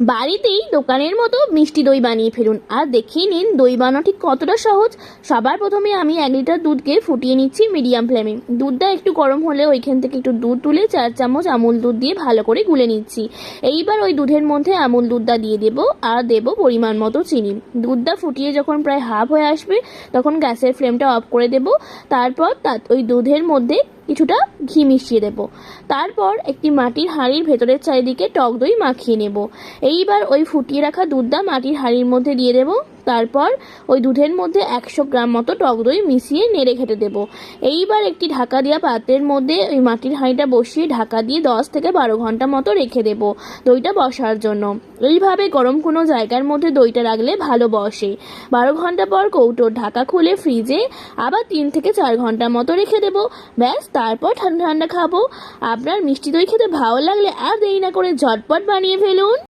বাড়িতেই দোকানের মতো মিষ্টি দই বানিয়ে ফেলুন আর দেখিয়ে নিন দই বানানো ঠিক কতটা সহজ। সবার প্রথমে আমি 1 লিটার দুধকে ফুটিয়ে নিচ্ছি মিডিয়াম ফ্লেমে। দুধটা একটু গরম হলে ওইখান থেকে একটু দুধ তুলে 4 চামচ আমুল দুধ দিয়ে ভালো করে গুলে নিচ্ছি। এইবার ওই দুধের মধ্যে আমুল দুধটা দিয়ে দেবো আর দেবো পরিমাণ মতো চিনি। দুধটা ফুটিয়ে যখন প্রায় হাফ হয়ে আসবে তখন গ্যাসের ফ্লেমটা অফ করে দেবো। তারপর ওই দুধের মধ্যে কিছুটা ঘি মিশিয়ে দেব। তারপর একটি মাটির হাঁড়ির ভেতরের চারিদিকে টক দই মাখিয়ে নেব। এইবার ওই ফুটিয়ে রাখা দুধটা মাটির হাঁড়ির মধ্যে দিয়ে দেব। তারপর ওই দুধের মধ্যে 100 গ্রাম মতো টক দই মিশিয়ে নেড়ে ঘেটে দেব। এইবার একটি ঢাকা দেওয়া পাত্রের মধ্যে ওই মাটির হাঁড়িটা বসিয়ে ঢাকা দিয়ে 10 থেকে 12 ঘন্টা মতো রেখে দেব দইটা বসার জন্য। এইভাবে গরম কোনো জায়গার মধ্যে দইটা রাখলে ভালো বসে। 12 ঘন্টা পর কৌটোর ঢাকা খুলে ফ্রিজে আবার 3 থেকে 4 ঘন্টা মতো রেখে দেব। ব্যাস, তারপর ঠান্ডা ঠান্ডা খাবো। আপনার মিষ্টি দই খেতে ভালো লাগলে আর দেরি না করে ঝটপট বানিয়ে ফেলুন।